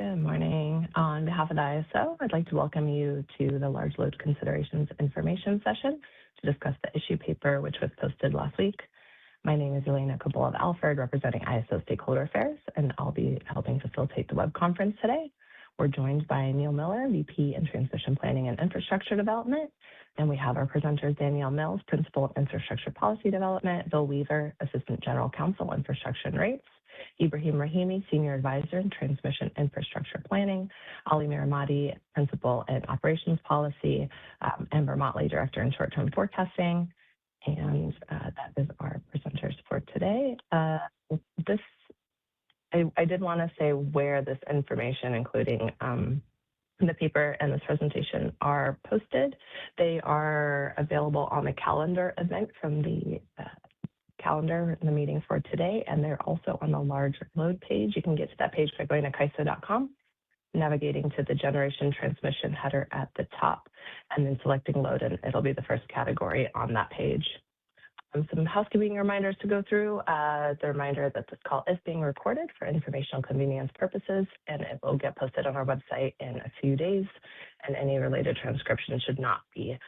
Good morning. On behalf of the ISO, I'd like to welcome you to the Large Load Considerations Information Session to discuss the issue paper, which was posted last week. My name is Elena Kabulov-Alford, representing ISO Stakeholder Affairs, and I'll be helping facilitate the web conference today. We're joined by Neil Miller, VP in Transmission Planning and Infrastructure Development, and we have our presenters, Danielle Mills, Principal of Infrastructure Policy Development, Bill Weaver, Assistant General Counsel, Infrastructure and Rates, Ibrahim Rahimi, Senior Advisor in Transmission Infrastructure Planning, Ali Miramati, Principal in Operations Policy, Amber Motley, Director in Short-Term Forecasting, and that is our presenters for today. I did want to say where this information, including the paper and this presentation, are posted. They are available on the calendar event from the calendar in the meeting for today, and they're also on the large load page. You can get to that page by going to CAISO.com, navigating to the generation transmission header at the top, and then selecting load, and it'll be the first category on that page. Some housekeeping reminders to go through. The reminder that this call is being recorded for informational convenience purposes, and it will get posted on our website in a few days, and any related transcription should not be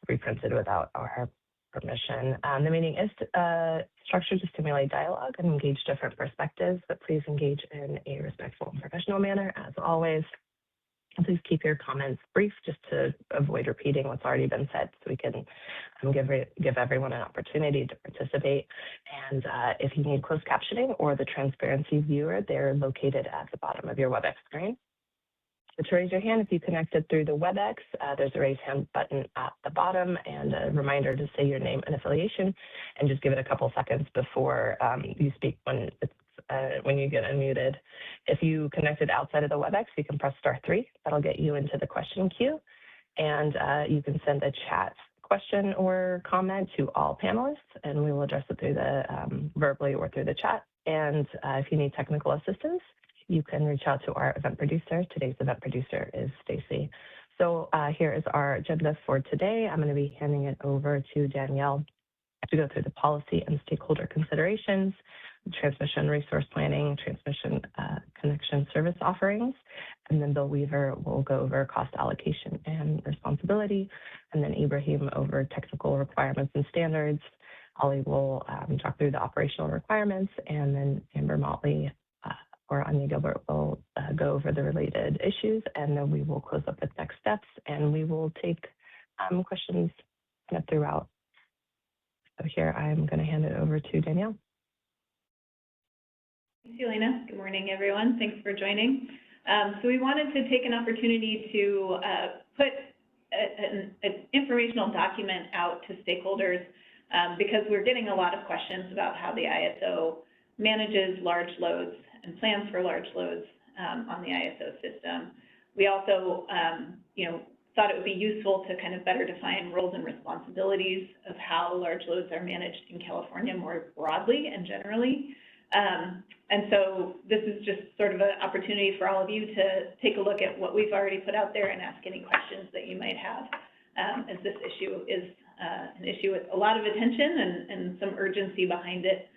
reprinted without our permission. The meeting is structured to stimulate dialogue and engage different perspectives, but please engage in a respectful and professional manner, as always. And please keep your comments brief, just to avoid repeating what's already been said, so we can give everyone an opportunity to participate. And if you need closed captioning or the transparency viewer, they're located at the bottom of your WebEx screen. To raise your hand if you connected through the WebEx, there's a raise hand button at the bottom, and a reminder to say your name and affiliation, and just give it a couple seconds before you speak when you get unmuted. If you connected outside of the WebEx, you can press *3. That'll get you into the question queue, and you can send a chat question or comment to all panelists, and we will address it through the verbally or through the chat. And if you need technical assistance, you can reach out to our event producer. Today's event producer is Stacy. So here is our agenda for today. I'm going to be handing it over to Danielle to go through the policy and stakeholder considerations, transmission resource planning, transmission connection service offerings, and then Bill Weaver will go over cost allocation and responsibility, and then Ibrahim over technical requirements and standards. Ali will talk through the operational requirements, and then Amber Motley or Anya Gilbert will go over the related issues, and then we will close up with next steps, and we will take questions throughout. So here I'm going to hand it over to Danielle. Thanks, Elena. Good morning, everyone. Thanks for joining. So we wanted to take an opportunity to put an informational document out to stakeholders because we're getting a lot of questions about how the ISO manages large loads and plans for large loads on the ISO system. We also, thought it would be useful to kind of better define roles and responsibilities of how large loads are managed in California more broadly and generally. And so this is just sort of an opportunity for all of you to take a look at what we've already put out there and ask any questions that you might have, as this issue is an issue with a lot of attention and some urgency behind it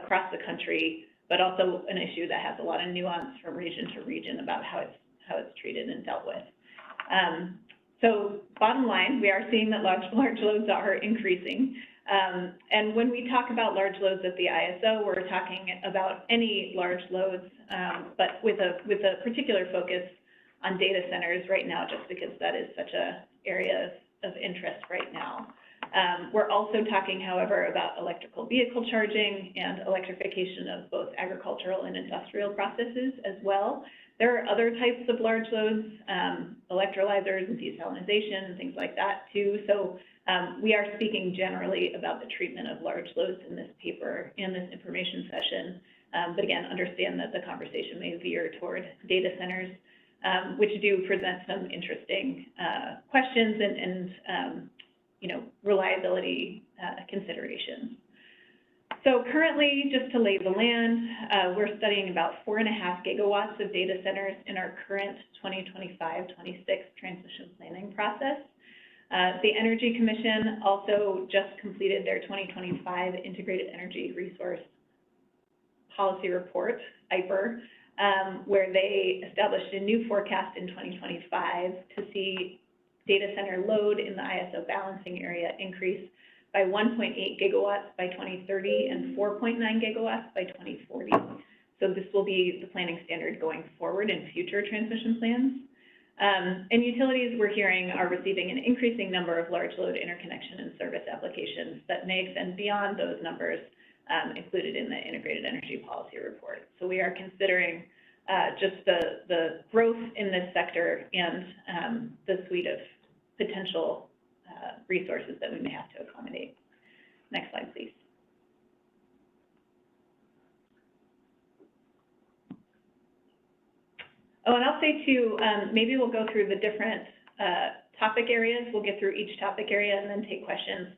across the country, but also an issue that has a lot of nuance from region to region about how it's treated and dealt with. So bottom line, we are seeing that large loads are increasing. And when we talk about large loads at the ISO, we're talking about any large loads, but with a particular focus on data centers right now, just because that is such an area of interest right now. We're also talking, however, about electrical vehicle charging and electrification of both agricultural and industrial processes as well. There are other types of large loads, electrolyzers and desalinization and things like that too. So we are speaking generally about the treatment of large loads in this paper and this information session. But again, understand that the conversation may veer toward data centers, which do present some interesting questions and reliability considerations. So currently, just to lay the land, we're studying about 4.5 gigawatts of data centers in our current 2025-26 transmission planning process. The Energy Commission also just completed their 2025 Integrated Energy Resource Policy Report, IPER, where they established a new forecast in 2025 to see data center load in the ISO balancing area increase by 1.8 gigawatts by 2030 and 4.9 gigawatts by 2040. So this will be the planning standard going forward in future transmission plans. And utilities, we're hearing, are receiving an increasing number of large load interconnection and service applications that may extend beyond those numbers included in the Integrated Energy Policy Report. So we are considering just the growth in this sector and the suite of potential resources that we may have to accommodate. Next slide, please. Oh, and I'll say too, maybe we'll go through the different topic areas. We'll get through each topic area and then take questions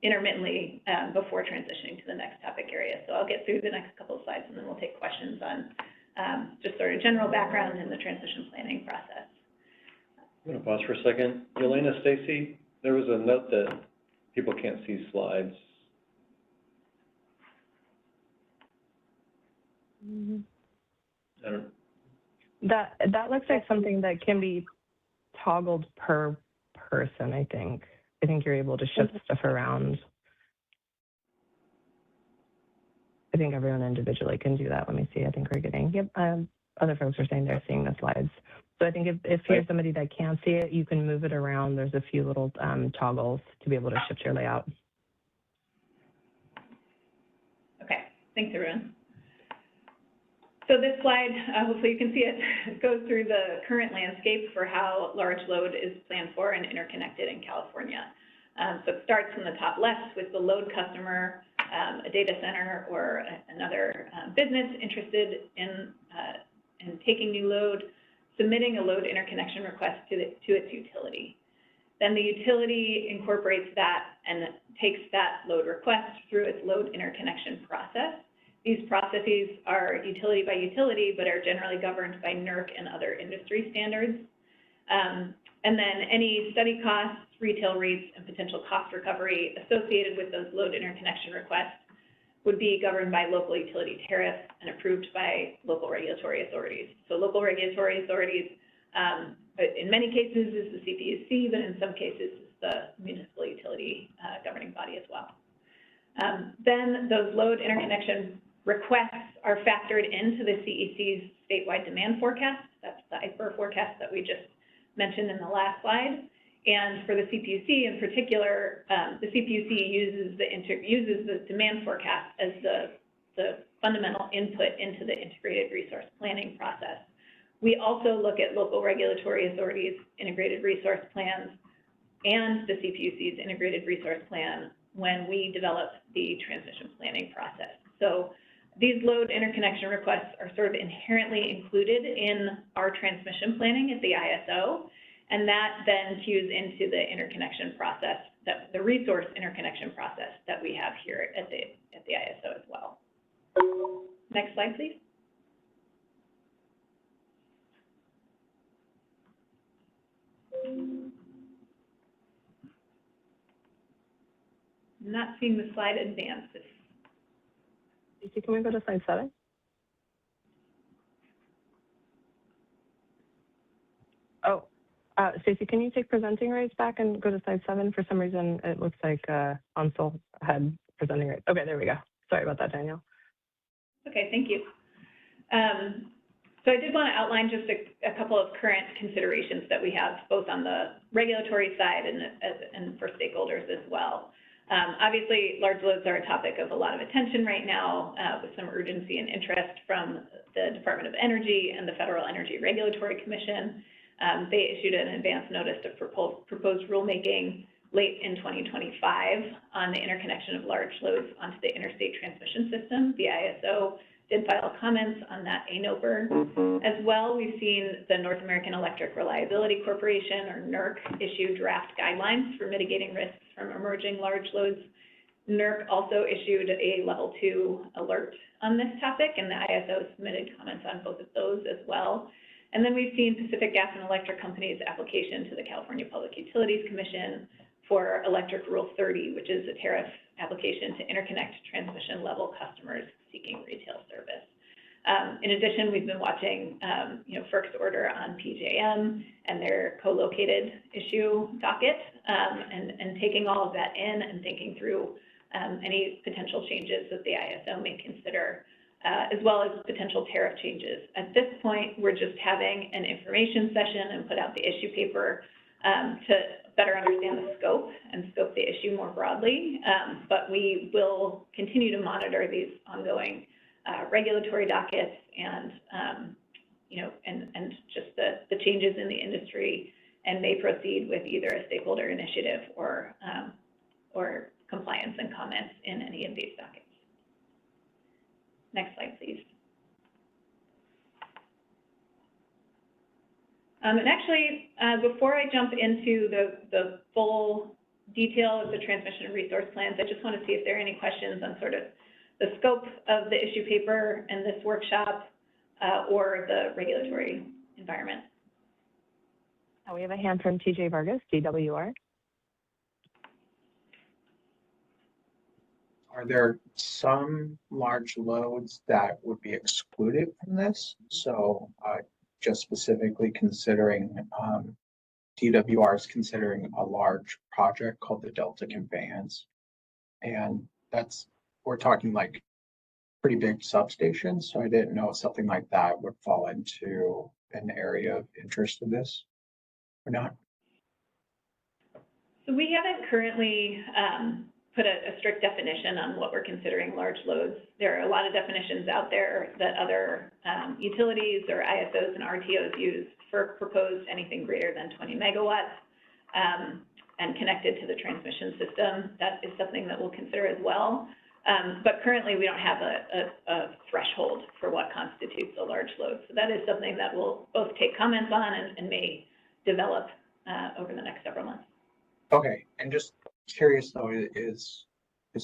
intermittently before transitioning to the next topic area. So I'll get through the next couple of slides and then we'll take questions on just sort of general background in the transition planning process. I'm going to pause for a second. Yelena, Stacy, there was a note that people can't see slides. I don't. That looks like something that can be toggled per person, I think. I think you're able to shift stuff around. I think everyone individually can do that. Let me see. I think we're getting, yep, other folks are saying they're seeing the slides. So I think if you're somebody that can't see it, you can move it around. There's a few little toggles to be able to shift your layout. Okay, thanks everyone. So this slide, hopefully you can see it, goes through the current landscape for how large load is planned for and interconnected in California. So it starts from the top left with the load customer, a data center or another business interested in taking new load, submitting a load interconnection request to its utility. Then the utility incorporates that and takes that load request through its load interconnection process. These processes are utility by utility, but are generally governed by NERC and other industry standards. And then any study costs, retail rates, and potential cost recovery associated with those load interconnection requests would be governed by local utility tariffs and approved by local regulatory authorities. So local regulatory authorities, in many cases, is the CPUC, but in some cases, is the municipal utility governing body as well. Then those load interconnection requests are factored into the CEC's statewide demand forecast. That's the ISPER forecast that we just mentioned in the last slide. And for the CPUC in particular, the CPUC uses the demand forecast as the fundamental input into the integrated resource planning process. We also look at local regulatory authorities' integrated resource plans and the CPUC's integrated resource plan when we develop the transmission planning process. So these load interconnection requests are sort of inherently included in our transmission planning at the ISO, and that then cues into the interconnection process, the resource interconnection process that we have here at the ISO as well. Next slide, please. I'm not seeing the slide advance. Can we go to slide 7? Oh, Stacey, can you take presenting rights back and go to slide 7? For some reason, it looks like Ansel had presenting rights. Okay, there we go. Sorry about that, Danielle. Okay, thank you. So I did want to outline just a couple of current considerations that we have both on the regulatory side and for stakeholders as well. Obviously, large loads are a topic of a lot of attention right now with some urgency and interest from the Department of Energy and the Federal Energy Regulatory Commission. They issued an advance notice of proposed rulemaking late in 2025 on the interconnection of large loads onto the interstate transmission system. The ISO did file comments on that ANOPR. As well, we've seen the North American Electric Reliability Corporation, or NERC, issue draft guidelines for mitigating risks from emerging large loads. NERC also issued a level 2 alert on this topic, and the ISO submitted comments on both of those as well. And then we've seen Pacific Gas and Electric Company's application to the California Public Utilities Commission for Electric Rule 30, which is a tariff application to interconnect transmission level customers seeking retail service. In addition, we've been watching, FERC's order on PJM and their co-located issue docket, and taking all of that in and thinking through any potential changes that the ISO may consider, as well as potential tariff changes. At this point, we're just having an information session and put out the issue paper to better understand the scope and scope the issue more broadly, but we will continue to monitor these ongoing regulatory dockets and, and just the changes in the industry, and may proceed with either a stakeholder initiative or compliance and comments in any of these dockets. Next slide, please. And actually, before I jump into the full detail of the transmission and resource plans, I just want to see if there are any questions on sort of the scope of the issue paper and this workshop, or the regulatory environment. We have a hand from TJ Vargas, DWR. Are there some large loads that would be excluded from this? So just specifically considering, DWR is considering a large project called the Delta Conveyance. And we're talking like pretty big substations. So I didn't know if something like that would fall into an area of interest of this or not. So we haven't currently put a strict definition on what we're considering large loads. There are a lot of definitions out there that other utilities or ISOs and RTOs use. FERC proposed anything greater than 20 megawatts and connected to the transmission system. That is something that we'll consider as well. But currently we don't have a threshold for what constitutes a large load. So that is something that we'll both take comments on and may develop over the next several months. Okay, and just curious though, is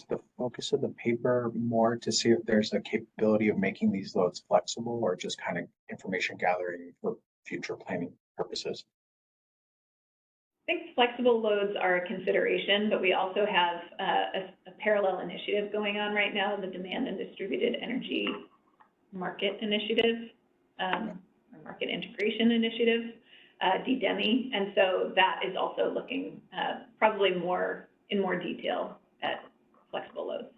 the focus of the paper more to see if there's a capability of making these loads flexible, or just kind of information gathering for future planning purposes? I think flexible loads are a consideration, but we also have a parallel initiative going on right now, the Demand and Distributed Energy Market Initiative, or Market Integration Initiative, DDEMI, and so that is also looking probably in more detail at flexible loads.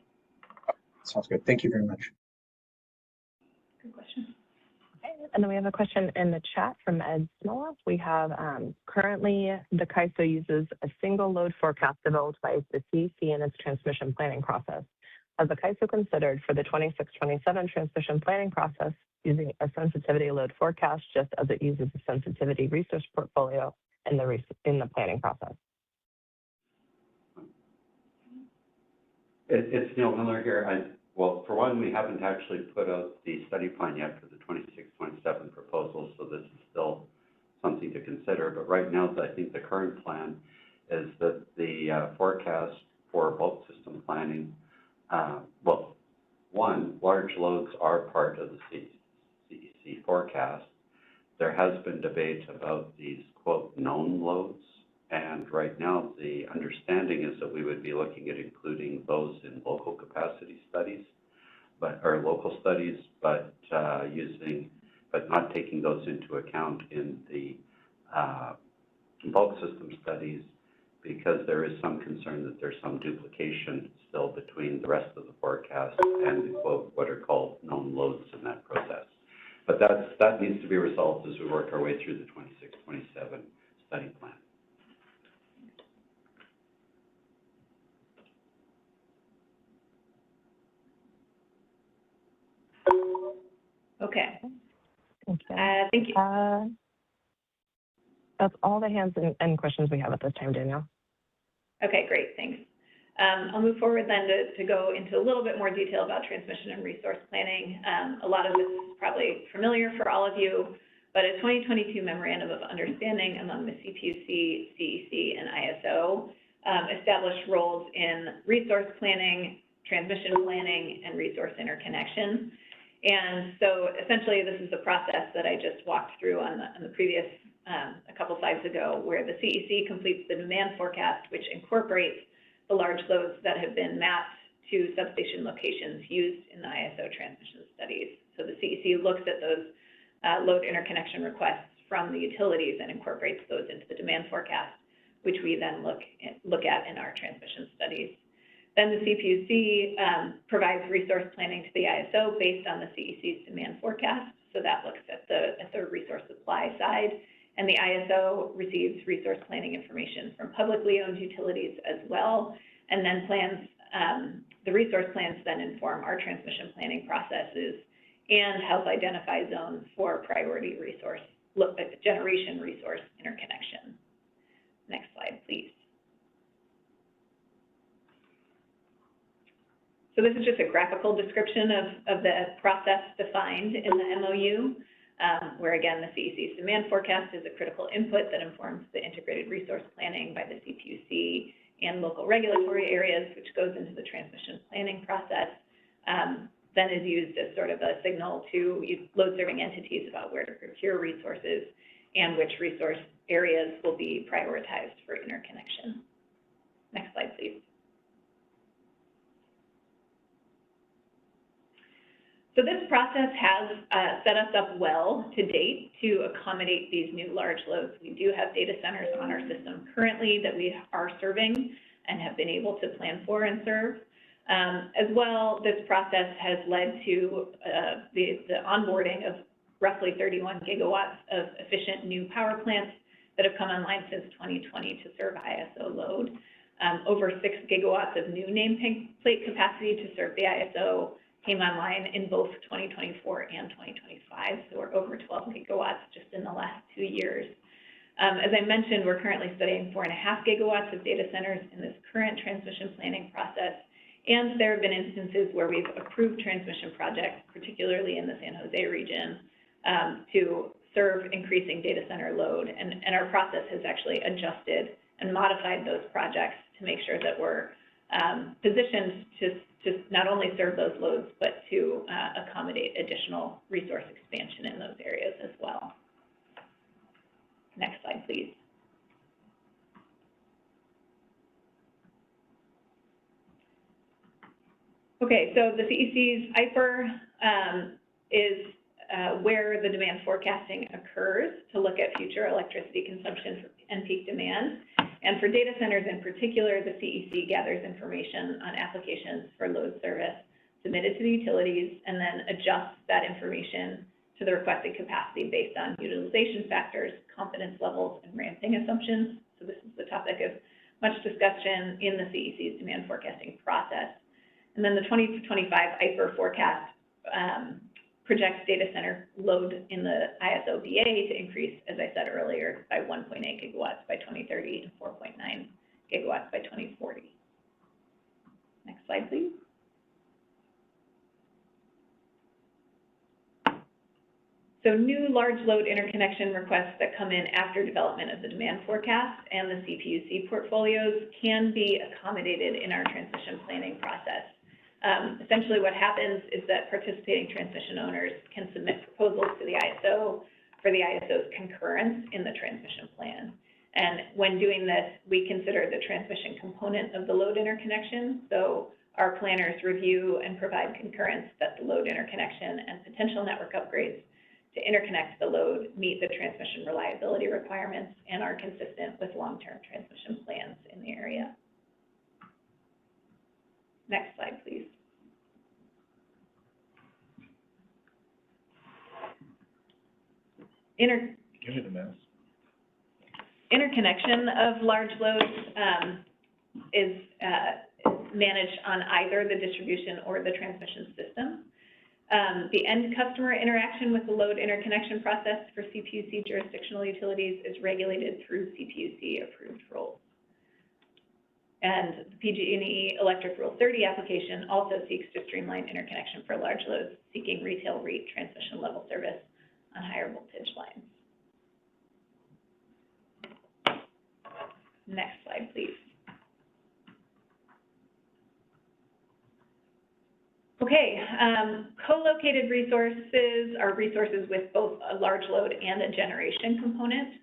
Sounds good. Thank you very much. Good question. Okay. And then we have a question in the chat from Ed Smola. We have currently the CAISO uses a single load forecast developed by the CEC in its transmission planning process. Has the CAISO considered for the 26-27 transmission planning process using a sensitivity load forecast just as it uses a sensitivity resource portfolio in the planning process? It's Neil Miller here. Well, for one, we haven't actually put out the study plan yet for the 26-27 proposals, so this is still something to consider. But right now, I think the current plan is that the forecast for bulk system planning, one, large loads are part of the CEC forecast. There has been debate about these, quote, known loads. And right now, the understanding is that we would be looking at including those in local capacity studies, but not taking those into account in the bulk system studies, because there is some concern that there's some duplication still between the rest of the forecast and the, quote, what are called known loads in that process. But that needs to be resolved as we work our way through the 26-27 study plan. Okay. Thank you. Thank you. That's all the hands and questions we have at this time, Danielle. Okay, great, thanks. I'll move forward then to go into a little bit more detail about transmission and resource planning. A lot of this is probably familiar for all of you, but a 2022 Memorandum of Understanding among the CPUC, CEC, and ISO established roles in resource planning, transmission planning, and resource interconnection. And so essentially this is the process that I just walked through on the previous, a couple slides ago, where the CEC completes the demand forecast, which incorporates the large loads that have been mapped to substation locations used in the ISO transmission studies. So the CEC looks at those load interconnection requests from the utilities and incorporates those into the demand forecast, which we then look at in our transmission studies. Then the CPUC provides resource planning to the ISO based on the CEC's demand forecast. So that looks at the resource supply side, and the ISO receives resource planning information from publicly owned utilities as well, and then the resource plans then inform our transmission planning processes and help identify zones for priority generation resource interconnection. Next slide, please. So this is just a graphical description of the process defined in the MOU, where again, the CEC's demand forecast is a critical input that informs the integrated resource planning by the CPUC and local regulatory areas, which goes into the transmission planning process, then is used as sort of a signal to load-serving entities about where to procure resources and which resource areas will be prioritized for interconnection. Next slide, please. So this process has set us up well to date to accommodate these new large loads. We do have data centers on our system currently that we are serving and have been able to plan for and serve. As well, this process has led to the onboarding of roughly 31 gigawatts of efficient new power plants that have come online since 2020 to serve ISO load. Over 6 gigawatts of new nameplate capacity to serve the ISO came online in both 2024 and 2025, so we're over 12 gigawatts just in the last 2 years. As I mentioned, we're currently studying 4.5 gigawatts of data centers in this current transmission planning process, and there have been instances where we've approved transmission projects, particularly in the San Jose region, to serve increasing data center load, and our process has actually adjusted and modified those projects to make sure that we're positioned to not only serve those loads, but to accommodate additional resource expansion in those areas as well. Next slide, please. Okay, so the CEC's IPER is where the demand forecasting occurs to look at future electricity consumption and peak demand. And for data centers in particular, the CEC gathers information on applications for load service submitted to the utilities and then adjusts that information to the requested capacity based on utilization factors, confidence levels, and ramping assumptions. So this is the topic of much discussion in the CEC's demand forecasting process. And then the 2025 IPER forecast projects data center load in the ISO BA to increase, as I said earlier, by 1.8 gigawatts by 2030 and 4.9 gigawatts by 2040. Next slide, please. So new large load interconnection requests that come in after development of the demand forecast and the CPUC portfolios can be accommodated in our transmission planning process. Essentially what happens is that participating transmission owners can submit proposals to the ISO for the ISO's concurrence in the transmission plan. And when doing this, we consider the transmission component of the load interconnection. So our planners review and provide concurrence that the load interconnection and potential network upgrades to interconnect the load meet the transmission reliability requirements and are consistent with long-term transmission plans in the area. Next slide, please. Give me the mouse. Interconnection of large loads is managed on either the distribution or the transmission system. The end customer interaction with the load interconnection process for CPUC jurisdictional utilities is regulated through CPUC approved rules. And the PG&E Electric Rule 30 application also seeks to streamline interconnection for large loads seeking retail rate transmission level service on higher voltage lines. Next slide, please. Okay, co-located resources are resources with both a large load and a generation component.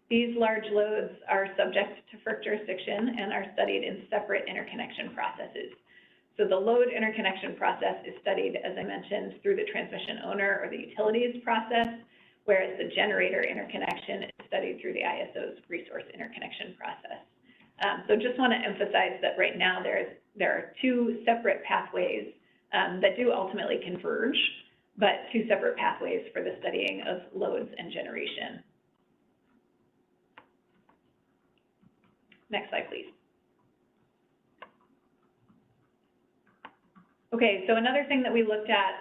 These large loads are subject to FERC jurisdiction and are studied in separate interconnection processes. So the load interconnection process is studied, as I mentioned, through the transmission owner or the utilities process, whereas the generator interconnection is studied through the ISO's resource interconnection process. So just want to emphasize that right now there are two separate pathways that do ultimately converge, but two separate pathways for the studying of loads and generation. Next slide, please. Okay, so another thing that we looked at,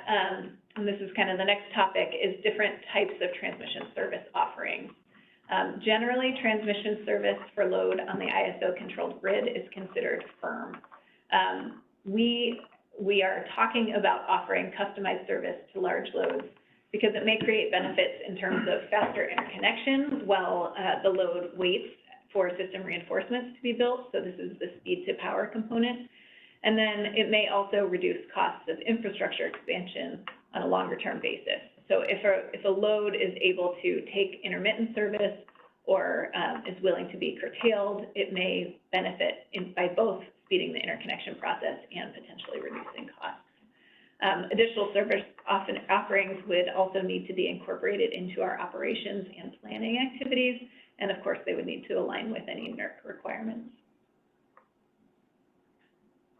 and this is kind of the next topic, is different types of transmission service offerings. Generally, transmission service for load on the ISO-controlled grid is considered firm. We are talking about offering customized service to large loads because it may create benefits in terms of faster interconnection while the load waits for system reinforcements to be built. So this is the speed to power component. And then it may also reduce costs of infrastructure expansion on a longer term basis. So if a load is able to take intermittent service or is willing to be curtailed, it may benefit by both speeding the interconnection process and potentially reducing costs. Additional service offerings would also need to be incorporated into our operations and planning activities, and of course they would need to align with any NERC requirements.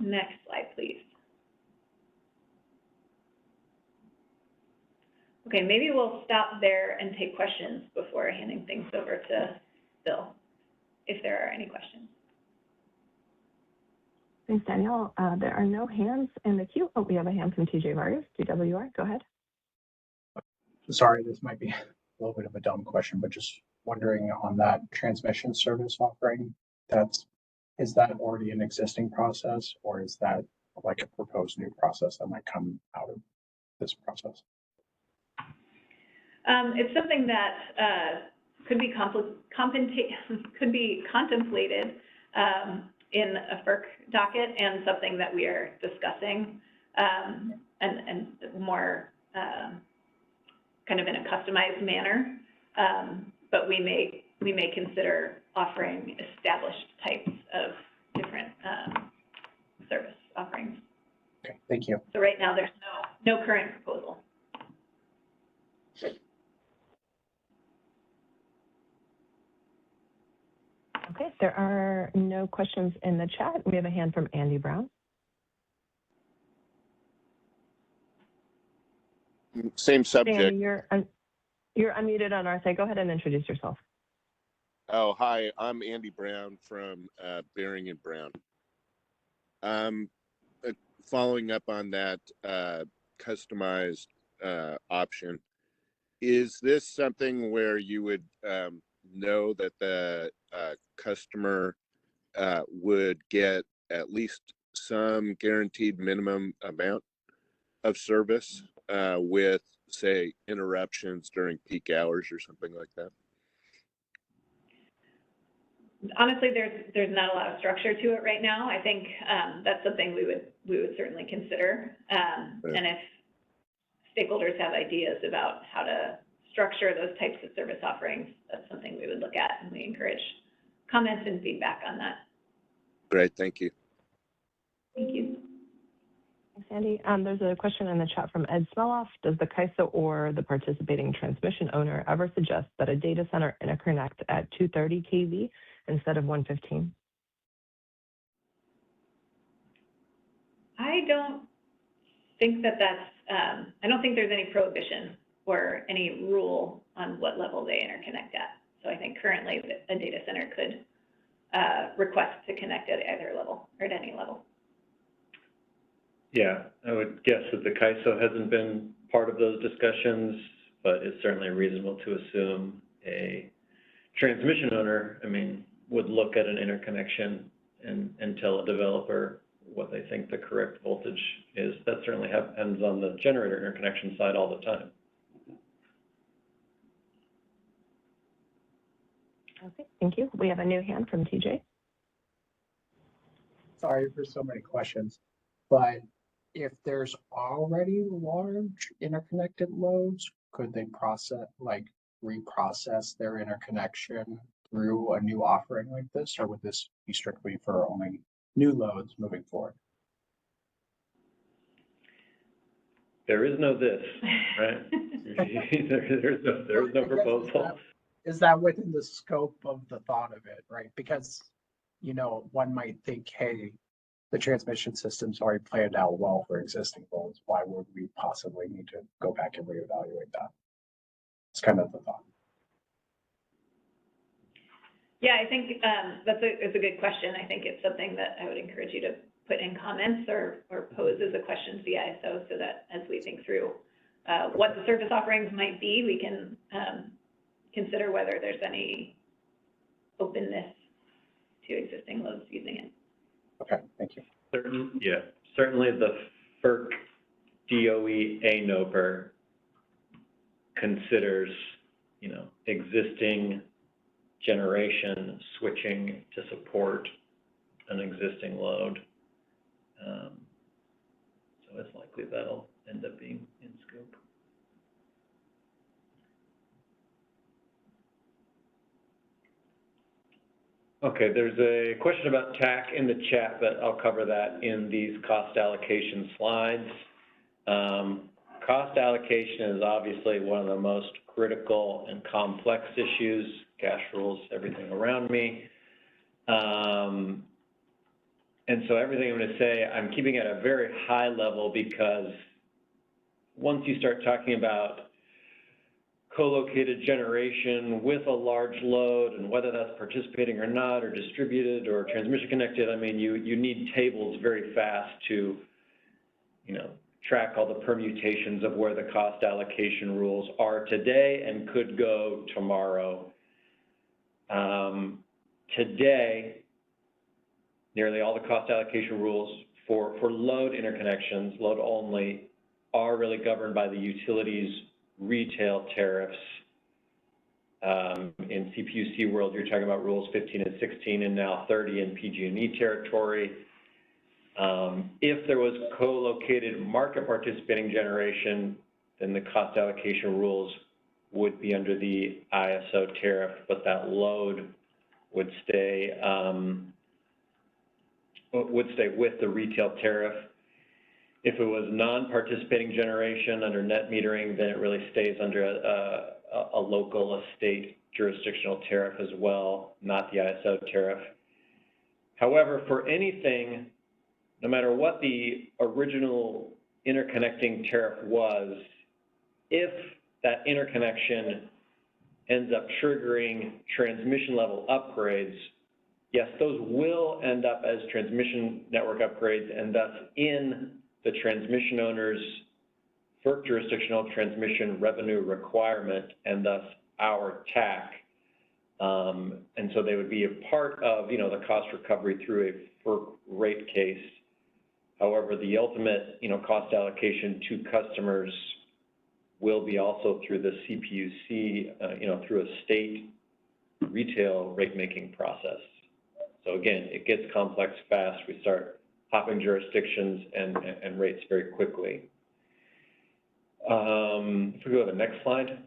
Next slide, please. Okay, maybe we'll stop there and take questions before handing things over to Bill, if there are any questions. Thanks, Danielle. There are no hands in the queue. Oh, we have a hand from TJ Vargas, DWR. Go ahead. Sorry, this might be a little bit of a dumb question, but just wondering on that transmission service offering, is that already an existing process, or is that like a proposed new process that might come out of this process? It's something that could be contemplated in a FERC docket, and something that we are discussing, and more kind of in a customized manner. But we may consider offering established types of different service offerings. Okay, thank you. So right now there's no current proposal. Okay, there are no questions in the chat. We have a hand from Andy Brown. Same subject. Andy, you're unmuted on our side. Go ahead and introduce yourself. Oh, hi, I'm Andy Brown from Bering and Brown. Following up on that customized option, is this something where you would know that the customer would get at least some guaranteed minimum amount of service with, say, interruptions during peak hours or something like that? Honestly, there's not a lot of structure to it right now. I think that's something we would certainly consider. Right. And if stakeholders have ideas about how to structure those types of service offerings, that's something we would look at, and we encourage comments and feedback on that. Great, thank you. Thank you. Thanks, Andy. There's a question in the chat from Ed Smeloff. Does the CAISO or the participating transmission owner ever suggest that a data center interconnect at 230 kV instead of 115? I don't think I don't think there's any prohibition or any rule on what level they interconnect at. So I think currently a data center could request to connect at either level or at any level. Yeah, I would guess that the CAISO hasn't been part of those discussions, but it's certainly reasonable to assume a transmission owner, would look at an interconnection and tell a developer what they think the correct voltage is. That certainly happens on the generator interconnection side all the time. Okay, thank you. We have a new hand from TJ. Sorry for so many questions, but if there's already large interconnected loads, could they reprocess their interconnection through a new offering like this, or would this be strictly for only new loads moving forward? there is no this, right? There's no I guess proposal. Is that within the scope of the thought of it, right? Because, you know, one might think, hey, the transmission system's already planned out well for existing loads. Why would we possibly need to go back and reevaluate that? It's kind of the thought. Yeah, I think it's a good question. I think it's something that I would encourage you to put in comments or pose as a question to the ISO, so that as we think through what the service offerings might be, we can consider whether there's any openness to existing loads using it. Okay, thank you. Certainly the FERC DOE ANOPR considers, you know, existing generation switching to support an existing load. So it's likely that'll end up being in scope. Okay, there's a question about TAC in the chat, but I'll cover that in these cost allocation slides. Cost allocation is obviously one of the most critical and complex issues. Cash rules everything around me. And so everything I'm going to say, I'm keeping at a very high level, because once you start talking about co-located generation with a large load, and whether that's participating or not, or distributed or transmission connected, I mean, you need tables very fast to, you know, track all the permutations of where the cost allocation rules are today and could go tomorrow. Today, nearly all the cost allocation rules for load interconnections, load only, are really governed by the utilities retail tariffs. In CPUC world, you're talking about rules 15 and 16, and now 30 in PG&E territory. If there was co-located market participating generation, then the cost allocation rules would be under the ISO tariff, but that load would stay with the retail tariff. If it was non-participating generation under net metering, then it really stays under a local, a state jurisdictional tariff as well, not the ISO tariff. However, for anything, no matter what the original interconnecting tariff was, if that interconnection ends up triggering transmission level upgrades, yes, those will end up as transmission network upgrades, and thus in the transmission owner's FERC jurisdictional transmission revenue requirement, and thus our TAC. And so they would be a part of, you know, the cost recovery through a FERC rate case. However, the ultimate, you know, cost allocation to customers will be also through the CPUC, you know, through a state retail rate making process. So again, it gets complex fast. We start hopping jurisdictions and rates very quickly. If we go to the next slide.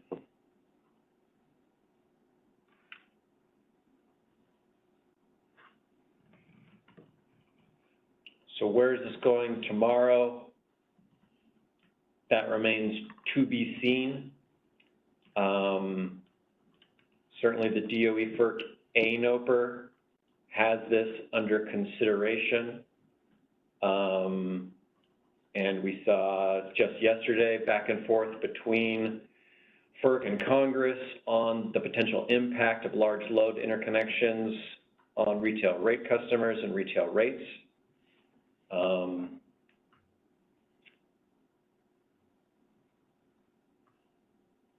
So where is this going tomorrow? That remains to be seen. Certainly the DOE FERC ANOPR has this under consideration. And we saw just yesterday back and forth between FERC and Congress on the potential impact of large load interconnections on retail rate customers and retail rates.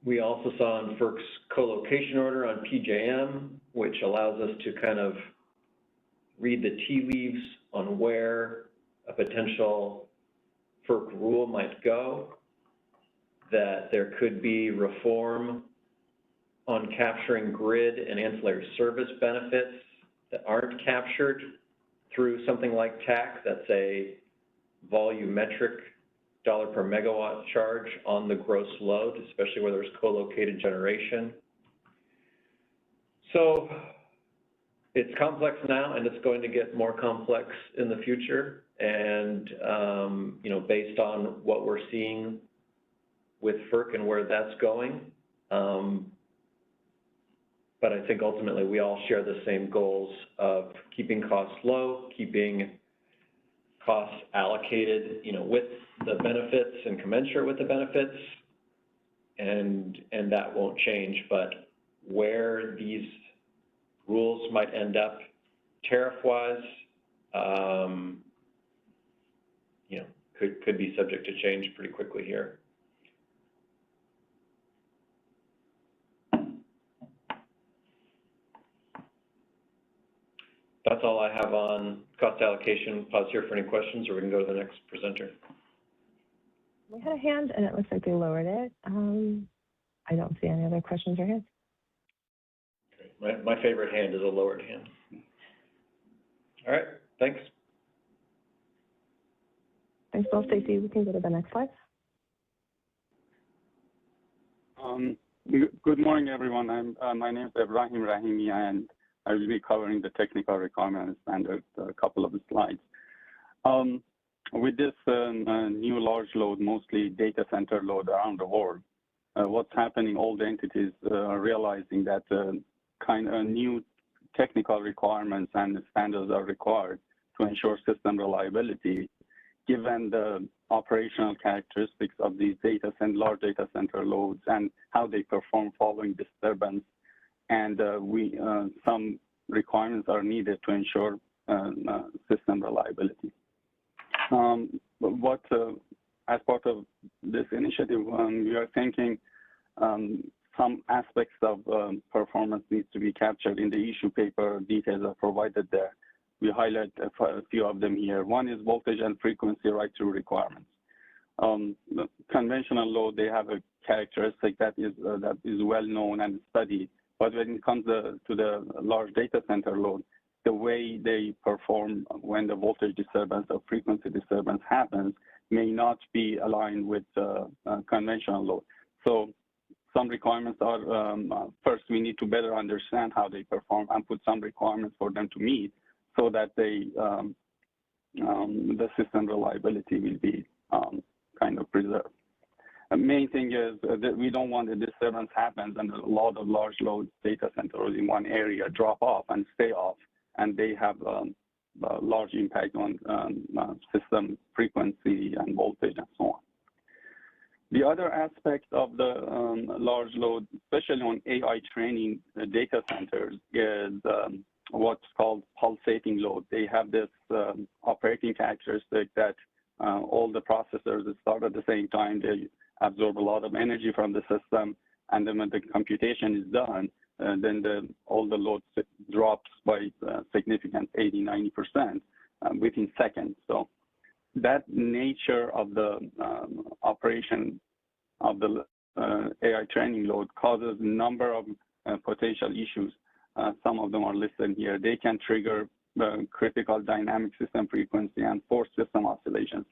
We also saw in FERC's co-location order on PJM, which allows us to kind of read the tea leaves on where a potential FERC rule might go, that there could be reform on capturing grid and ancillary service benefits that aren't captured through something like TAC. That's a volumetric dollar per megawatt charge on the gross load, especially where there's co-located generation. So it's complex now, and it's going to get more complex in the future. And you know, based on what we're seeing with FERC and where that's going. But I think ultimately we all share the same goals of keeping costs low, keeping costs allocated, with the benefits and commensurate with the benefits, and that won't change. But where these rules might end up tariff-wise, could be subject to change pretty quickly here. That's all I have on cost allocation. Pause here for any questions, or we can go to the next presenter. We had a hand, and it looks like they lowered it. I don't see any other questions or hands. Okay. My favorite hand is a lowered hand. All right, thanks. Thanks, Bill. Stacey, we can go to the next slide. Good morning, everyone. My name is Ibrahim Rahimi, and I will be covering the technical requirements standard, a couple of the slides. With this new large load, mostly data center load around the world, what's happening, all the entities are realizing that kind of new technical requirements and standards are required to ensure system reliability, given the operational characteristics of these large data center loads and how they perform following disturbance. And some requirements are needed to ensure system reliability. As part of this initiative, we are thinking some aspects of performance needs to be captured in the issue paper. Details are provided there. We highlight a few of them here. One is voltage and frequency right-through requirements. The conventional load, they have a characteristic that is well known and studied. But when it comes to the large data center load, the way they perform when the voltage disturbance or frequency disturbance happens may not be aligned with conventional load. So some requirements are, first, we need to better understand how they perform and put some requirements for them to meet so that the system reliability will be kind of preserved. The main thing is that we don't want the disturbance happens and a lot of large load data centers in one area drop off and stay off, and they have a large impact on system frequency and voltage and so on. The other aspect of the large load, especially on AI training data centers, is what's called pulsating load. They have this operating characteristic that all the processors that start at the same time, they absorb a lot of energy from the system, and then when the computation is done, then all the load drops by significant 80–90% within seconds. So that nature of the operation of the AI training load causes a number of potential issues. Some of them are listed here. They can trigger critical dynamic system frequency and force system oscillations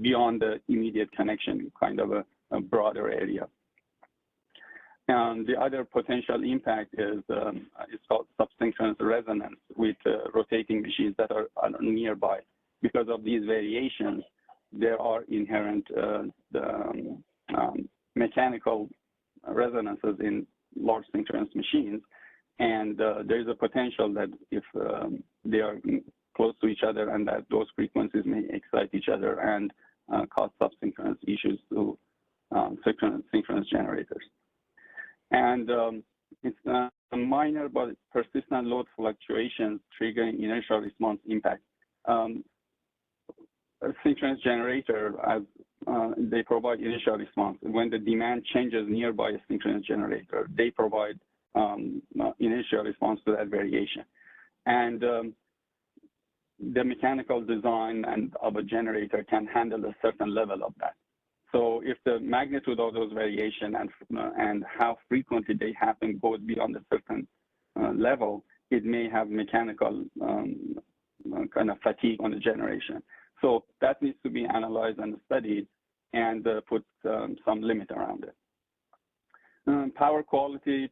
beyond the immediate connection, kind of a broader area. And the other potential impact is it's called subsynchronous resonance with rotating machines that are nearby. Because of these variations, there are inherent mechanical resonances in large synchronous machines. And there is a potential that if they are close to each other and that those frequencies may excite each other and cause subsynchronous issues to synchronous generators. And it's a minor but persistent load fluctuations triggering inertial response impact. A synchronous generator, as they provide initial response. When the demand changes nearby a synchronous generator, they provide initial response to that variation. And the mechanical design of a generator can handle a certain level of that. So if the magnitude of those variation and how frequently they happen goes beyond a certain level, it may have mechanical kind of fatigue on the generation. So that needs to be analyzed and studied and put some limit around it. Power quality,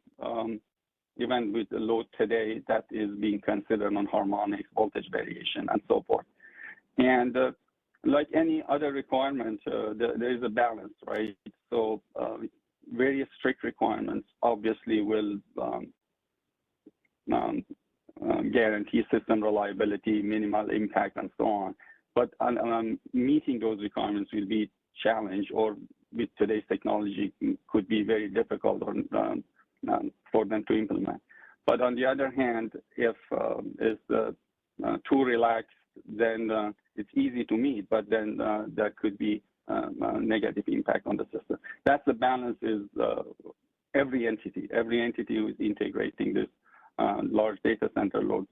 even with the load today, that is being considered on harmonics, voltage variation, and so forth. And like any other requirement, there is a balance, right? So very strict requirements obviously will guarantee system reliability, minimal impact, and so on. But meeting those requirements will be challenged, or with today's technology could be very difficult for them to implement. But on the other hand, if it's too relaxed, then it's easy to meet, but then that could be a negative impact on the system. That's the balance is every entity who is integrating this large data center loads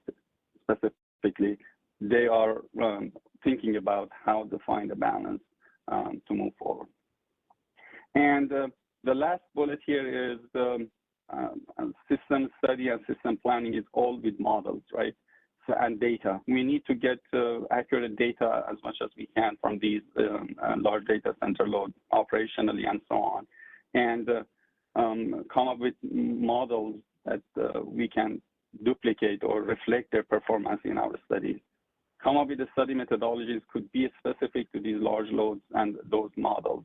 specifically, they are thinking about how to find a balance to move forward. And the last bullet here is system study and system planning is all with models, right? So, and data. We need to get accurate data as much as we can from these large data center loads operationally and so on, and come up with models that we can duplicate or reflect their performance in our studies. Come up with the study methodologies could be specific to these large loads and those models.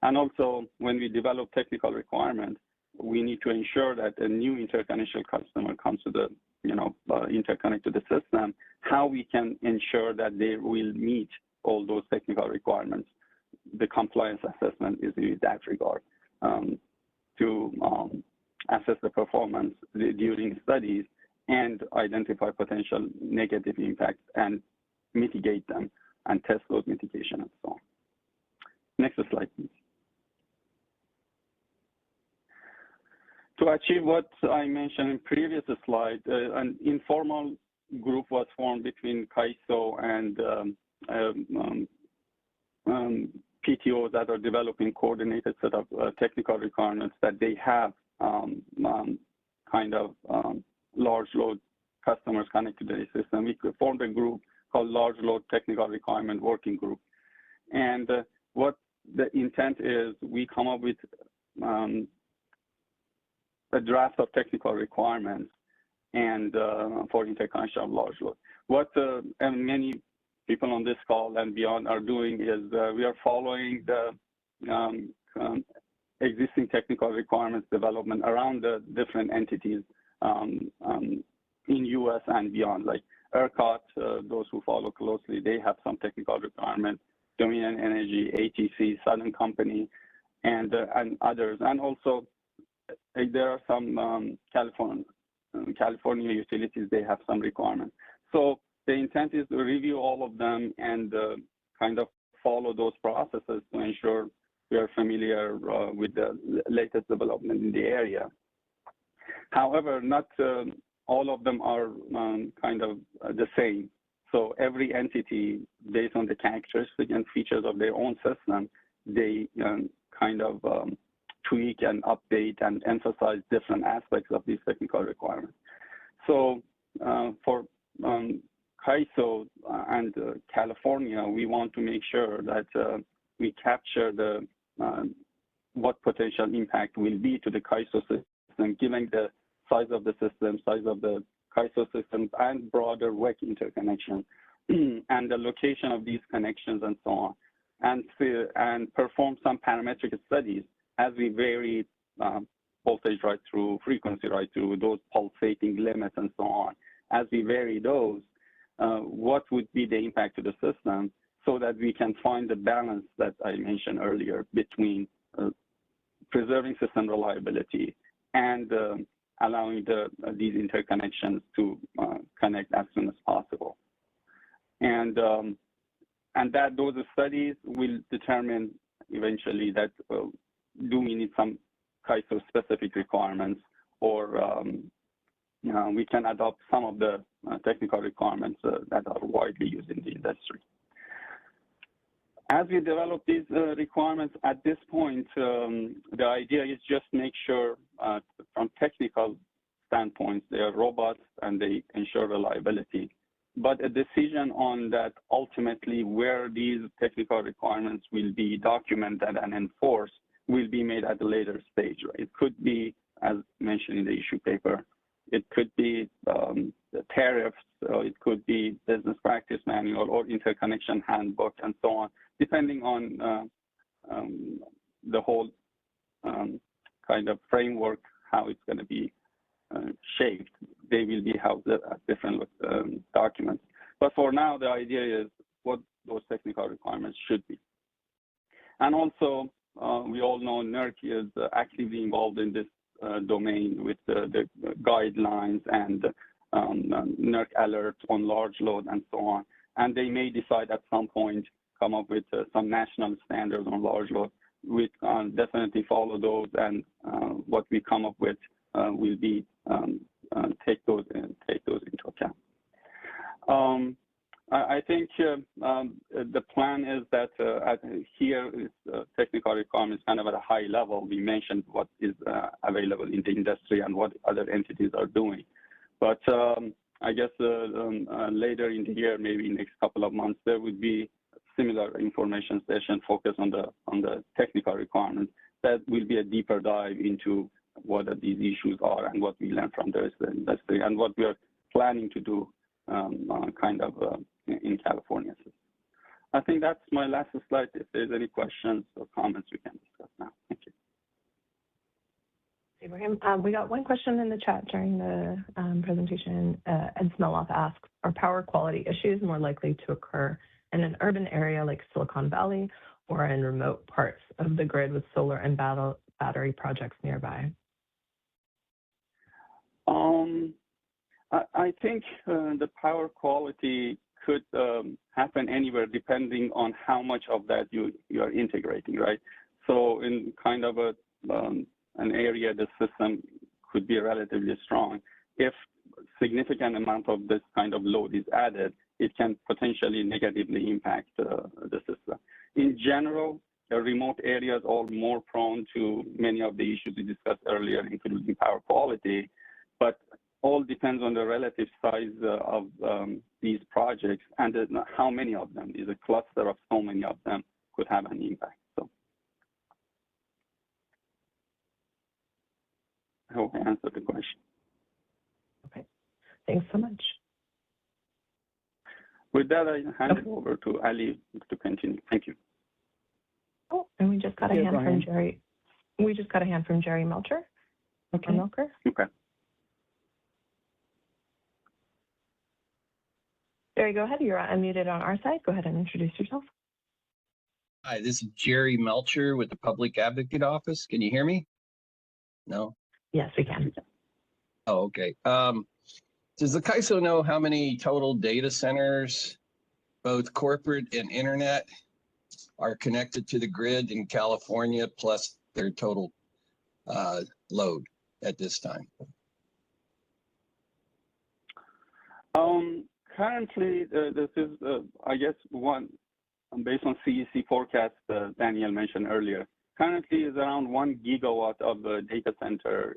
And also, when we develop technical requirements, we need to ensure that a new interconnection customer comes to the, interconnect to the system, how we can ensure that they will meet all those technical requirements. The compliance assessment is in that regard to assess the performance during studies and identify potential negative impacts and mitigate them and test those mitigation and so on. Next slide, please. To achieve what I mentioned in previous slide, an informal group was formed between CAISO and PTOs that are developing coordinated set of technical requirements that they have large load customers connected to the system. We formed a group called Large Load Technical Requirement Working Group. And what the intent is, we come up with a draft of technical requirements and for interconnection of large load. What and many people on this call and beyond are doing is we are following the existing technical requirements development around the different entities in US and beyond, like ERCOT, those who follow closely, they have some technical requirements, Dominion Energy, ATC, Southern Company, and others. And also, there are some California utilities, they have some requirements. So the intent is to review all of them and kind of follow those processes to ensure we are familiar with the latest development in the area. However, not all of them are the same. So every entity, based on the characteristics and features of their own system, they tweak and update and emphasize different aspects of these technical requirements. So for CAISO and California, we want to make sure that we capture the what potential impact will be to the CAISO system, given the size of the system, size of the CAISO systems, and broader WEC interconnection, and the location of these connections and so on, and perform some parametric studies as we vary voltage right through, frequency right through, those pulsating limits and so on. As we vary those, what would be the impact to the system so that we can find the balance that I mentioned earlier between preserving system reliability and allowing these interconnections to connect as soon as possible. And that those studies will determine eventually that do we need some CAISO specific requirements, or we can adopt some of the technical requirements that are widely used in the industry. As we develop these requirements at this point, the idea is just make sure from technical standpoints, they are robust and they ensure reliability. But a decision on that ultimately where these technical requirements will be documented and enforced will be made at a later stage. Right? It could be, as mentioned in the issue paper, it could be the tariffs, it could be business practice manual or interconnection handbook and so on, depending on the whole kind of framework, how it's going to be shaped. They will be housed as different documents. But for now, the idea is what those technical requirements should be. And also, we all know NERC is actively involved in this domain with the guidelines and NERC alerts on large load and so on. And they may decide at some point come up with some national standards on large load. We definitely follow those, and what we come up with will be take those into account. I think the plan is that here is technical requirements kind of at a high level. We mentioned what is available in the industry and what other entities are doing. But I guess later in the year, maybe next couple of months, there would be similar information session focused on the technical requirements. That will be a deeper dive into what these issues are and what we learn from the industry and what we are planning to do in California. I think that's my last slide. If there's any questions or comments, we can discuss now. Thank you. Ibrahim, we got one question in the chat during the presentation. Ed Smeloff asks, are power quality issues more likely to occur in an urban area like Silicon Valley or in remote parts of the grid with solar and battery projects nearby? I think the power quality could happen anywhere depending on how much of that you are integrating, right? So in kind of an area, the system could be relatively strong. If significant amount of this kind of load is added, it can potentially negatively impact the system. In general, the remote areas are more prone to many of the issues we discussed earlier, including power quality, but all depends on the relative size of these projects and how many of them. Is a cluster of so many of them could have an impact. So I hope I answered the question. Okay, thanks so much. With that, I hand it over to Ali to continue. Thank you. Oh, and we just got a hand from Jerry. We just got a hand from Jerry Melcher. Okay. Melcher. Okay. Jerry, go ahead. You're unmuted on our side. Go ahead and introduce yourself. Hi, this is Jerry Melcher with the Public Advocate Office. Can you hear me? No? Yes, we can. Oh, okay. Does the CAISO know how many total data centers, both corporate and internet, are connected to the grid in California, plus their total load at this time? Currently, this is, I guess, one based on CEC forecast Daniel mentioned earlier. Currently, is around 1 gigawatt of the data center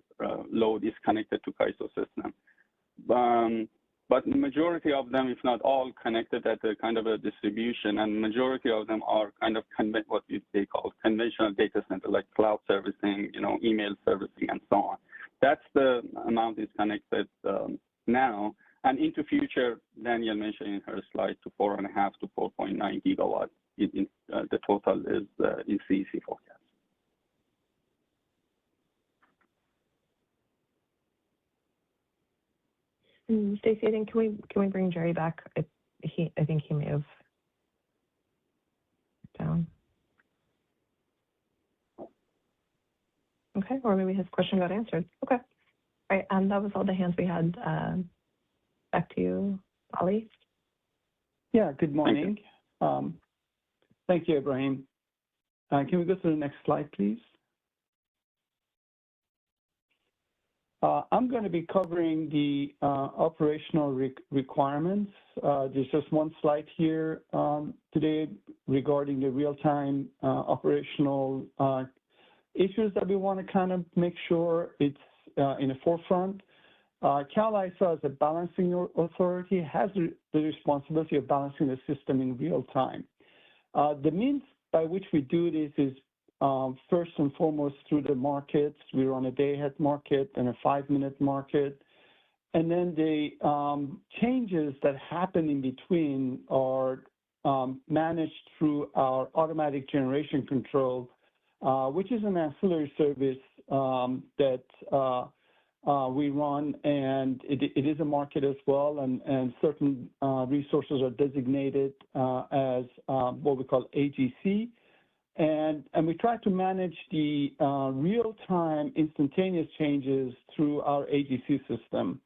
load is connected to CAISO system. But majority of them, if not all, connected at a kind of a distribution, and majority of them are kind of what they call conventional data center, like cloud servicing, email servicing, and so on. That's the amount is connected now. And into future, Daniel mentioned in her slide to 4.5 to 4.9 gigawatts. The total is in CEC forecast. Stacey, I think can we bring Jerry back? I think he may have down. Okay, or maybe his question got answered. Okay, all right. That was all the hands we had. Back to you, Ali. Yeah. Good morning. Thank you, Ibrahim. Can we go to the next slide, please? I'm going to be covering the operational requirements. There's just one slide here today regarding the real-time operational issues that we want to kind of make sure it's in the forefront. CAISO, as a balancing authority, has the responsibility of balancing the system in real time. The means by which we do this is first and foremost through the markets. We run a day-ahead market and a 5-minute market. And then the changes that happen in between are managed through our automatic generation control, which is an ancillary service that we run, and it is a market as well, and certain resources are designated as what we call AGC. And we try to manage the real-time instantaneous changes through our AGC system.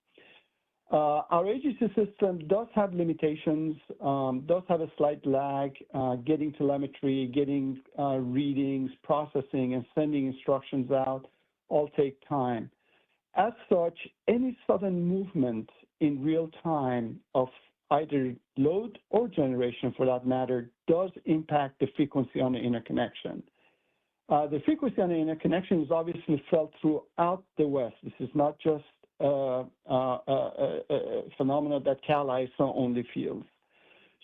Our AGC system does have limitations, does have a slight lag, getting telemetry, getting readings, processing, and sending instructions out all take time. As such, any sudden movement in real time of either load or generation, for that matter, does impact the frequency on the interconnection. The frequency on the interconnection is obviously felt throughout the West. This is not just a phenomenon that Cal ISO only feels.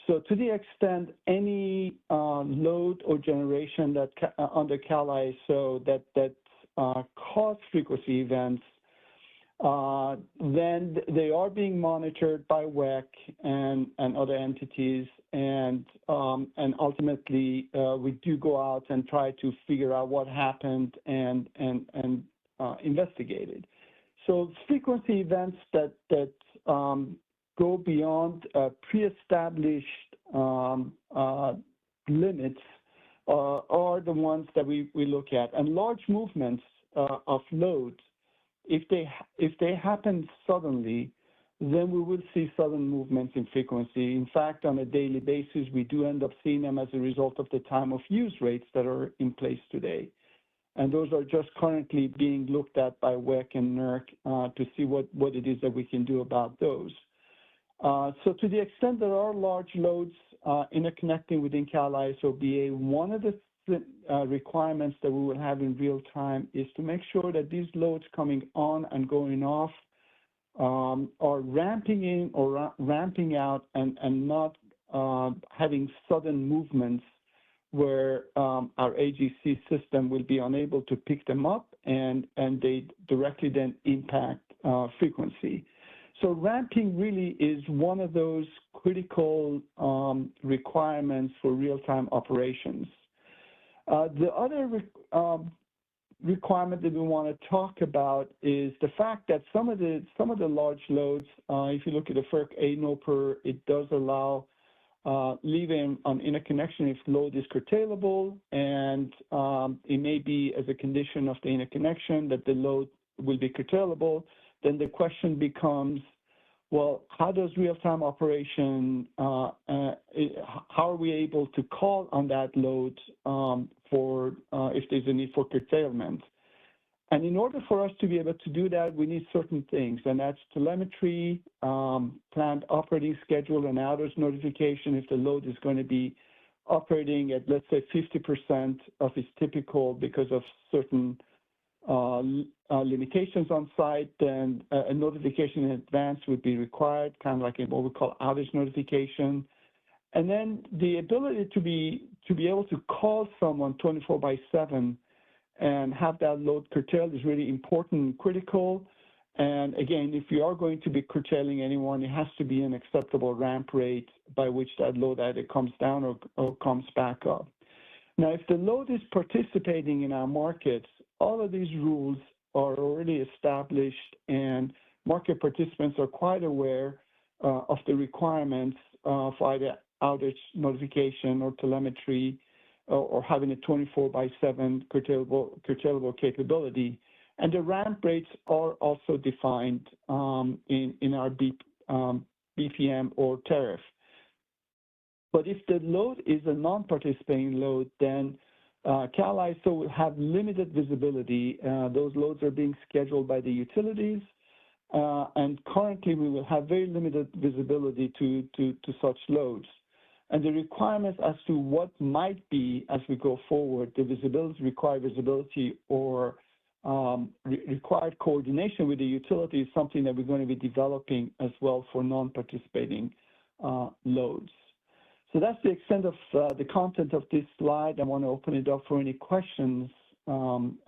So to the extent any load or generation that under Cal ISO that cause frequency events, then they are being monitored by WEC and other entities, and ultimately we do go out and try to figure out what happened and investigate it. So frequency events that go beyond pre-established limits are the ones that we look at, and large movements of loads. If they happen suddenly, then we will see sudden movements in frequency. In fact, on a daily basis, we do end up seeing them as a result of the time of use rates that are in place today. And those are just currently being looked at by WEC and NERC to see what it is that we can do about those. So to the extent there are large loads interconnecting within Cal ISO BA, one of the requirements that we will have in real time is to make sure that these loads coming on and going off are ramping in or ramping out and not having sudden movements where our AGC system will be unable to pick them up and they directly then impact frequency. So ramping really is one of those critical requirements for real-time operations. The other requirement that we want to talk about is the fact that some of the large loads, if you look at the FERC ANOPR, it does allow leaving on interconnection if load is curtailable, and it may be as a condition of the interconnection that the load will be curtailable. Then the question becomes, well, how does real-time operation, how are we able to call on that load for if there's a need for curtailment? And in order for us to be able to do that, we need certain things, and that's telemetry, planned operating schedule, and outage notification if the load is going to be operating at, let's say, 50% of its typical because of certain limitations on site, then a notification in advance would be required, kind of like what we call outage notification. And then the ability to be able to call someone 24/7 and have that load curtailed is really important and critical. And again, if you are going to be curtailing anyone, it has to be an acceptable ramp rate by which that load either comes down or comes back up. Now, if the load is participating in our markets, all of these rules are already established, and market participants are quite aware of the requirements for either outage notification or telemetry or having a 24/7 curtailable capability. And the ramp rates are also defined in our BPM or tariff. But if the load is a non-participating load, then Cal ISO will have limited visibility. Those loads are being scheduled by the utilities, and currently we will have very limited visibility to such loads. And the requirements as to what might be as we go forward, the required visibility or required coordination with the utility is something that we're going to be developing as well for non-participating loads. So that's the extent of the content of this slide. I want to open it up for any questions on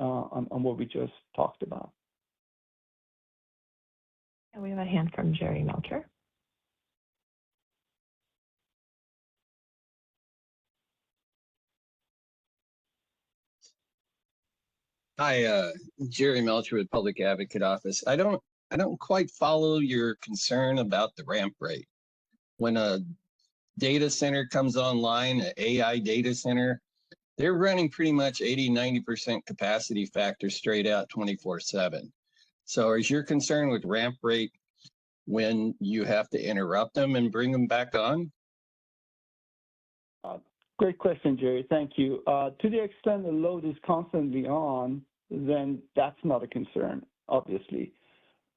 what we just talked about. And we have a hand from Jerry Melcher. Hi, Jerry Melcher with Public Advocate Office. I don't quite follow your concern about the ramp rate. When a data center comes online, an AI data center, they're running pretty much 80-90% capacity factor straight out 24/7. So is your concern with ramp rate when you have to interrupt them and bring them back on? Great question, Jerry. Thank you. To the extent the load is constantly on, then that's not a concern, obviously.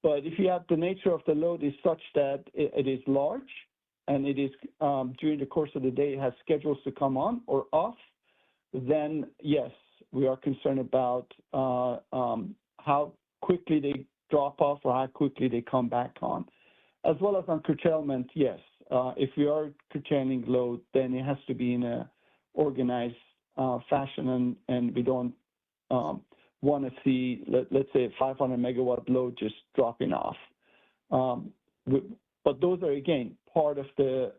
But if you have the nature of the load is such that it is large and it is during the course of the day, it has schedules to come on or off, then yes, we are concerned about how quickly they drop off or how quickly they come back on. As well as on curtailment, yes. If we are curtailing load, then it has to be in a organized fashion, and we don't want to see, let's say, a 500 megawatt load just dropping off. But those are, again, part of the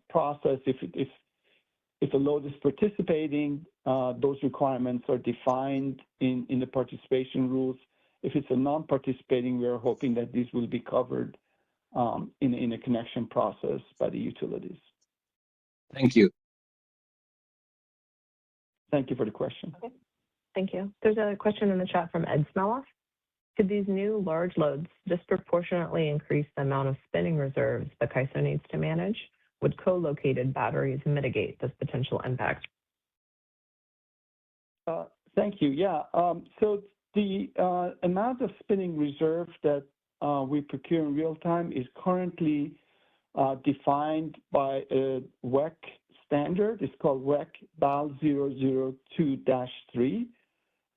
process. If a load is participating, those requirements are defined in the participation rules. If it's a non-participating, we are hoping that these will be covered in a connection process by the utilities. Thank you. Thank you for the question. Okay. Thank you. There's a question in the chat from Ed Smeloff. Could these new large loads disproportionately increase the amount of spinning reserves the CAISO needs to manage? Would co-located batteries mitigate this potential impact? Thank you. Yeah. So the amount of spinning reserve that we procure in real time is currently defined by a WEC standard. It's called WEC BAL 002-3.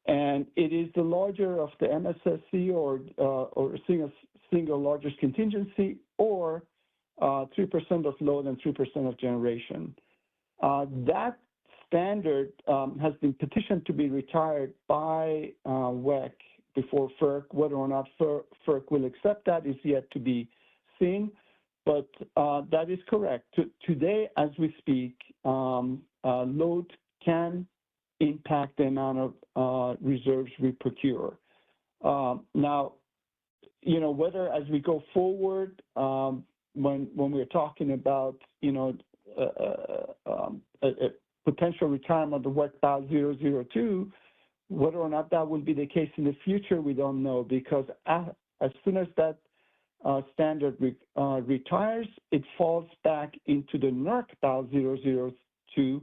And it is the larger of the MSSC or single largest contingency, or 3% of load and 3% of generation. That standard has been petitioned to be retired by WEC before FERC. Whether or not FERC will accept that is yet to be seen, but that is correct. Today, as we speak, load can impact the amount of reserves we procure. Now, whether as we go forward, when we're talking about, a potential retirement of WEC BAL 002, whether or not that will be the case in the future, we don't know, because as soon as that standard retires, it falls back into the NERC BAL 002,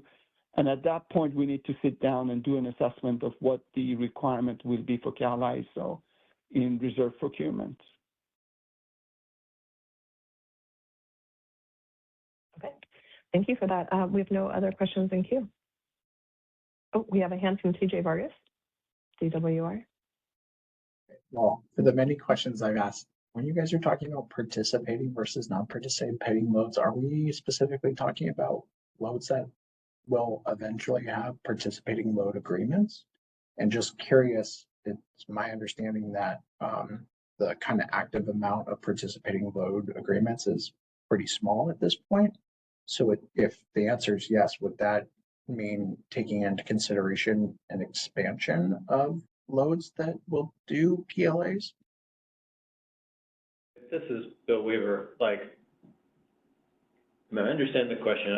and at that point, we need to sit down and do an assessment of what the requirement will be for CAISO in reserve procurement. Okay, thank you for that. We have no other questions in queue. Oh, we have a hand from TJ Vargas, DWR. Well, for the many questions I've asked, when you guys are talking about participating versus non-participating loads, are we specifically talking about loads that will eventually have participating load agreements? And just curious, it's my understanding that the kind of active amount of participating load agreements is pretty small at this point. So if the answer is yes, would that mean taking into consideration an expansion of loads that will do PLAs? This is Bill Weaver. I understand the question.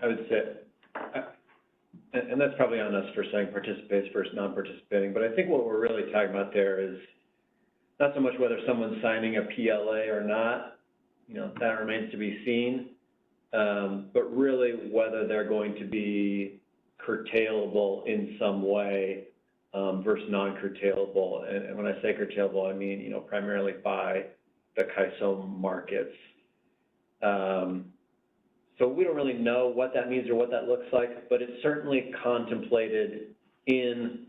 I would say, and that's probably on us for saying participates versus non-participating, but I think what we're really talking about there is not so much whether someone's signing a PLA or not, that remains to be seen, but really whether they're going to be curtailable in some way versus non-curtailable. And when I say curtailable, I mean, primarily by the CAISO markets. So we don't really know what that means or what that looks like, but it's certainly contemplated in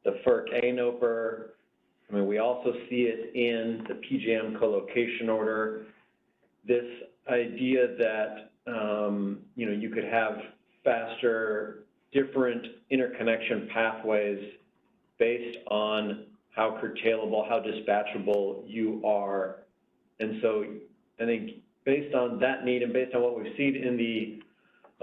the FERC ANOPR. We also see it in the PJM co-location order. This idea that, you could have faster, different interconnection pathways based on how curtailable, how dispatchable you are. And so I think based on that need and based on what we've seen in the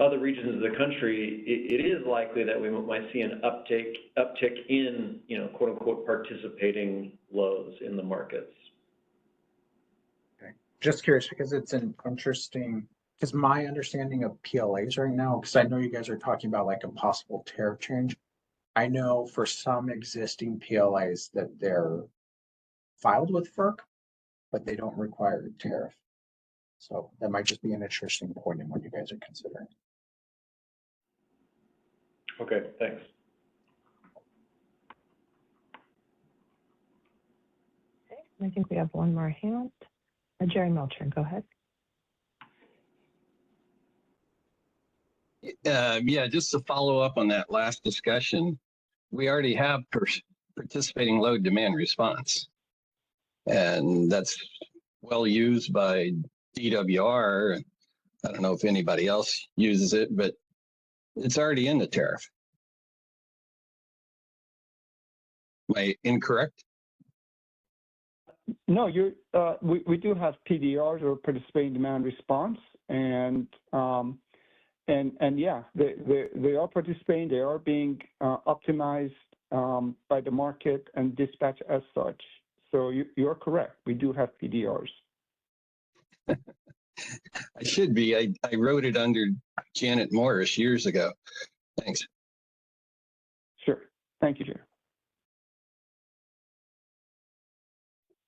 other regions of the country, it is likely that we might see an uptick in, you know, quote unquote, participating loads in the markets. Okay. Just curious because it's an interesting, because my understanding of PLAs right now, because I know you guys are talking about like a possible tariff change. I know for some existing PLAs that they're filed with FERC, but they don't require a tariff. So that might just be an interesting point in what you guys are considering. Okay, thanks. Okay, I think we have one more hand. Jerry Melcher, go ahead. Yeah, just to follow up on that last discussion, we already have participating load demand response. And that's well used by DWR. I don't know if anybody else uses it, but it's already in the tariff. Am I incorrect? No, we do have PDRs, or participating demand response, and yeah, they are participating. They are being optimized by the market and dispatched as such. So you're correct. We do have PDRs. I should be. I wrote it under Janet Morris years ago. Thanks. Sure. Thank you, Chair.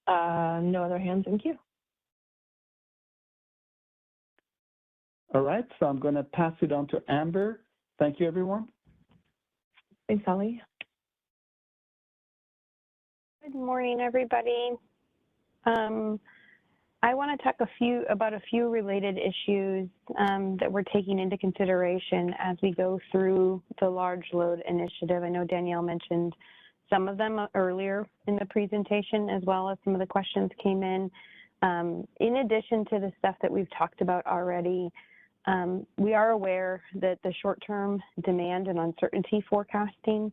No other hands in queue. All right, so I'm going to pass it on to Amber. Thank you, everyone. Thanks, Holly. Good morning, everybody. I want to talk about a few related issues that we're taking into consideration as we go through the large load initiative. I know Danielle mentioned some of them earlier in the presentation, as well as some of the questions came in. In addition to the stuff that we've talked about already, we are aware that the short-term demand and uncertainty forecasting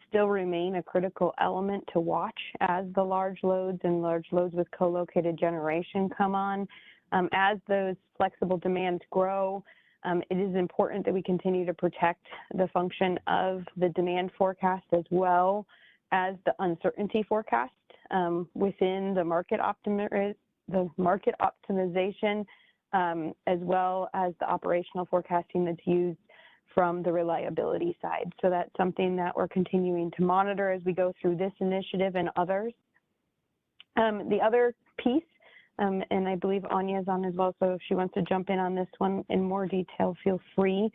still remain a critical element to watch as the large loads and large loads with co-located generation come on. As those flexible demands grow, it is important that we continue to protect the function of the demand forecast as well as the uncertainty forecast within the market optimization, as well as the operational forecasting that's used from the reliability side. So that's something that we're continuing to monitor as we go through this initiative and others. The other piece, and I believe Anya is on as well, so if she wants to jump in on this one in more detail, feel free,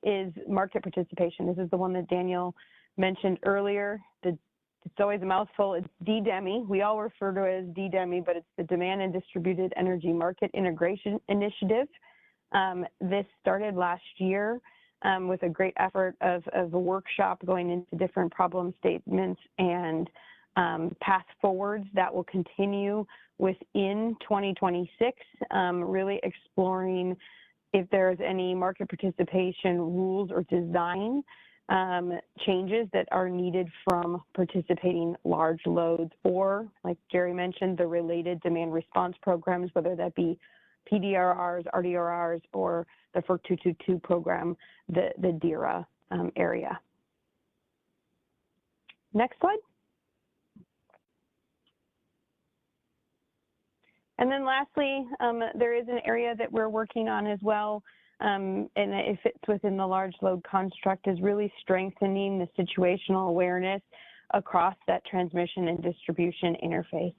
is market participation. This is the one that Daniel mentioned earlier. It's always a mouthful. It's DDEMI. We all refer to it as DDEMI, but it's the Demand and Distributed Energy Market Integration Initiative. This started last year with a great effort of a workshop going into different problem statements and path forwards that will continue within 2026, really exploring if there's any market participation rules or design changes that are needed from participating large loads, or, like Jerry mentioned, the related demand response programs, whether that be PDRRs, RDRRs, or the FERC 222 program, the DERA area. Next slide. And then lastly, there is an area that we're working on as well, and it fits within the large load construct, is really strengthening the situational awareness across that transmission and distribution interface.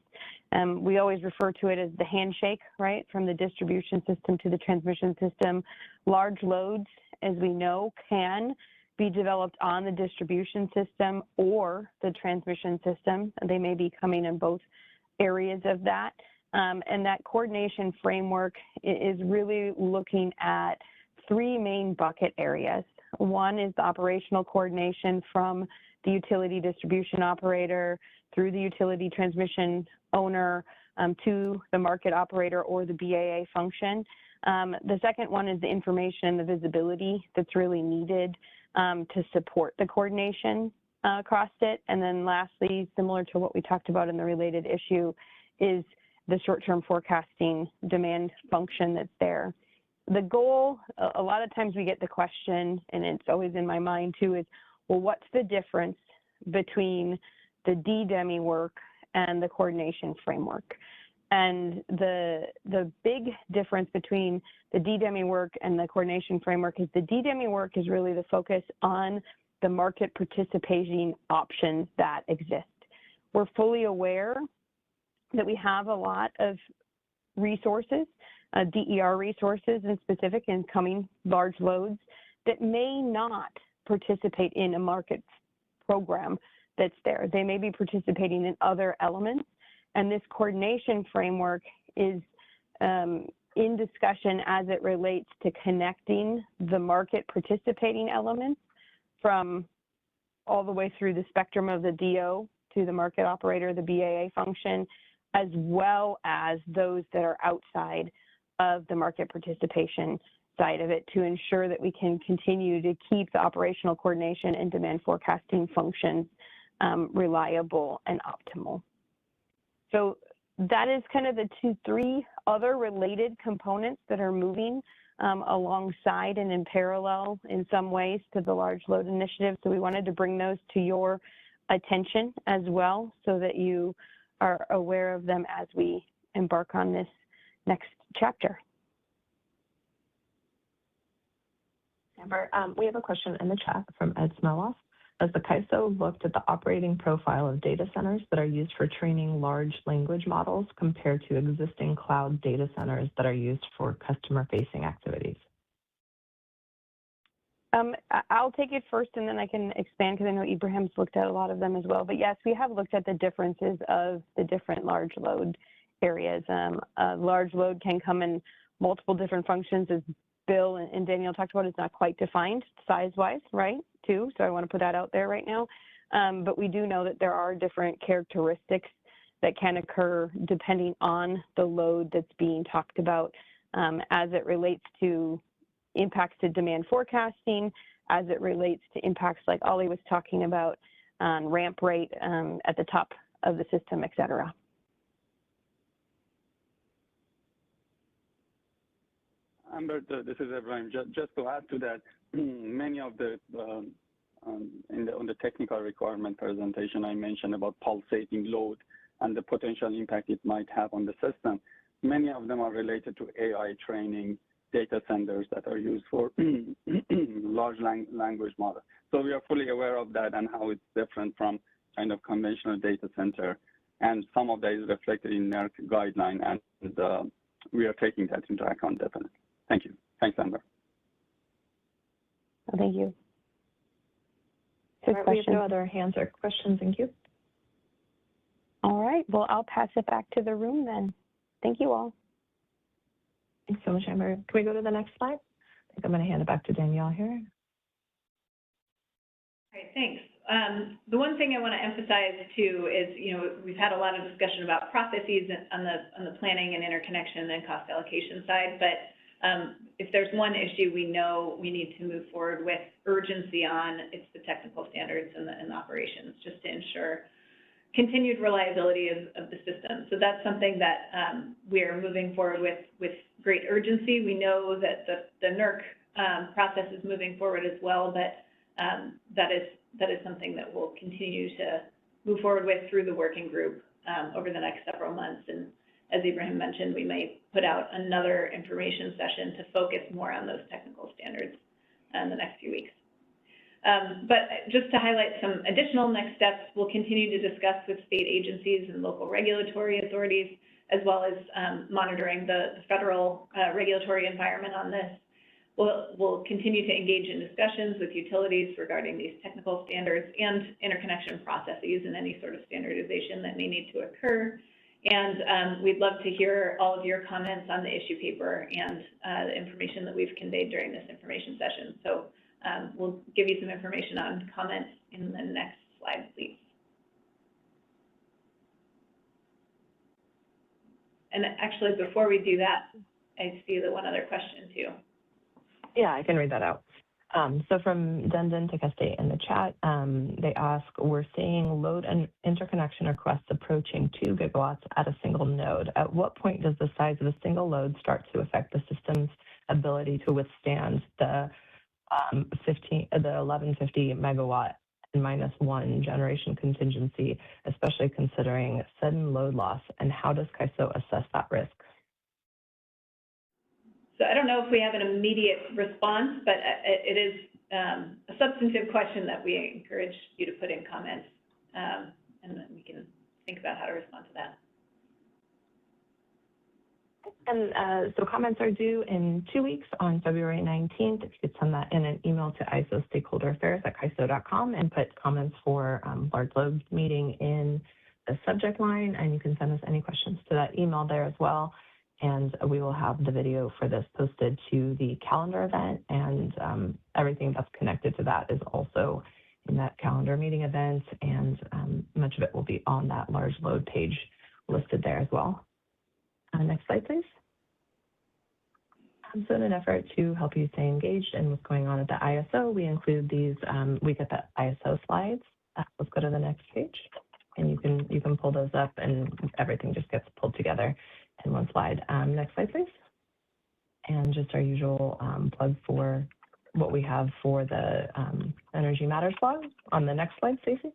We always refer to it as the handshake, right, from the distribution system to the transmission system. Large loads, as we know, can be developed on the distribution system or the transmission system. They may be coming in both areas of that. And that coordination framework is really looking at three main bucket areas. One is the operational coordination from the utility distribution operator through the utility transmission owner to the market operator or the BAA function. The second one is the information and the visibility that's really needed to support the coordination across it. And then lastly, similar to what we talked about in the related issue, is the short-term forecasting demand function that's there. the goal, a lot of times we get the question, and it's always in my mind too, is, well, what's the difference between the DDEMI work and the coordination framework? And the big difference between the DDEMI work and the coordination framework is the DDEMI work is really the focus on the market participating options that exist. We're fully aware that we have a lot of resources, DER resources in specific, in coming large loads that may not participate in a market program that's there. They may be participating in other elements, and this coordination framework is in discussion as it relates to connecting the market participating elements from all the way through the spectrum of the DO to the market operator, the BAA function, as well as those that are outside of the market participation side of it, to ensure that we can continue to keep the operational coordination and demand forecasting functions reliable and optimal. So that is kind of the three other related components that are moving alongside and in parallel in some ways to the large load initiative. So we wanted to bring those to your attention as well, so that you are aware of them as we embark on this next chapter. Amber, we have a question in the chat from Ed Smeloff. Has the CAISO looked at the operating profile of data centers that are used for training large language models compared to existing cloud data centers that are used for customer-facing activities? I'll take it first, and then I can expand, because I know Ibrahim's looked at a lot of them as well. But yes, we have looked at the differences of the different large load areas. A large load can come in multiple different functions, as Bill and Danielle talked about. It's not quite defined size-wise, right, too? So I want to put that out there right now. But we do know that there are different characteristics that can occur depending on the load that's being talked about, as it relates to impacts to demand forecasting, as it relates to impacts like Ollie was talking about on ramp rate at the top of the system, et cetera. Amber, this is Ibrahim. Just to add to that, many of the on the technical requirement presentation, I mentioned about pulsating load and the potential impact it might have on the system. Many of them are related to AI training data centers that are used for large language models. So we are fully aware of that and how it's different from kind of conventional data center. And some of that is reflected in NERC guideline, and we are taking that into account definitely. Thank you. Thanks, Amber. Thank you. We have no other hands or questions in queue. All right. Well, I'll pass it back to the room then. Thank you all. Thanks so much, Amber. Can we go to the next slide? I think I'm going to hand it back to Danielle here. All right, thanks. The one thing I want to emphasize too is, we've had a lot of discussion about processes on the planning and interconnection and cost allocation side, but if there's one issue we know we need to move forward with urgency on, it's the technical standards and the operations, just to ensure continued reliability of the system. So that's something that we are moving forward with great urgency. We know that the NERC process is moving forward as well, but that is something that we'll continue to move forward with through the working group over the next several months. And as Ibrahim mentioned, we may put out another information session to focus more on those technical standards in the next few weeks. But just to highlight some additional next steps, we'll continue to discuss with state agencies and local regulatory authorities, as well as monitoring the federal regulatory environment on this. We'll continue to engage in discussions with utilities regarding these technical standards and interconnection processes and any sort of standardization that may need to occur. And we'd love to hear all of your comments on the issue paper and the information that we've conveyed during this information session. So we'll give you some information on comments in the next slide, please. And actually, before we do that, I see the one other question too. Yeah, I can read that out. So from Dendon Takeste in the chat, they ask, we're seeing load and interconnection requests approaching 2 gigawatts at a single node. At what point does the size of a single load start to affect the system's ability to withstand the 1150 megawatt and -1 generation contingency, especially considering sudden load loss, and how does CAISO assess that risk? So I don't know if we have an immediate response, but it is a substantive question that we encourage you to put in comments, and then we can think about how to respond to that. And so comments are due in 2 weeks on February 19th. If you could send that in an email to isostakeholderaffairs@caiso.com and put comments for large load meeting in the subject line, and you can send us any questions to that email there as well. And we will have the video for this posted to the calendar event, and everything that's connected to that is also in that calendar meeting event, and much of it will be on that large load page listed there as well. Next slide, please. So in an effort to help you stay engaged in what's going on at the ISO, we include these, we get the ISO slides. Let's go to the next page, and you can pull those up, and everything just gets pulled together in one slide. Next slide, please. And just our usual plug for what we have for the Energy Matters blog on the next slide, Stacey.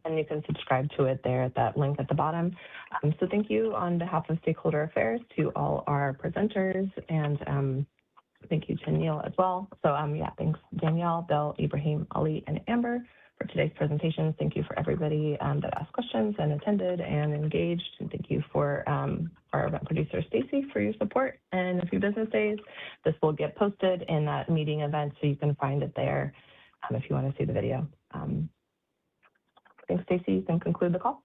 And you can subscribe to it there at that link at the bottom. So thank you on behalf of Stakeholder Affairs to all our presenters, and thank you to Neil as well. So yeah, thanks Danielle, Bill, Ibrahim, Ali, and Amber for today's presentations. Thank you for everybody that asked questions and attended and engaged. And thank you for our event producer, Stacy, for your support. And in a few business days, this will get posted in that meeting event, so you can find it there if you want to see the video. Thanks, Stacy. You can conclude the call.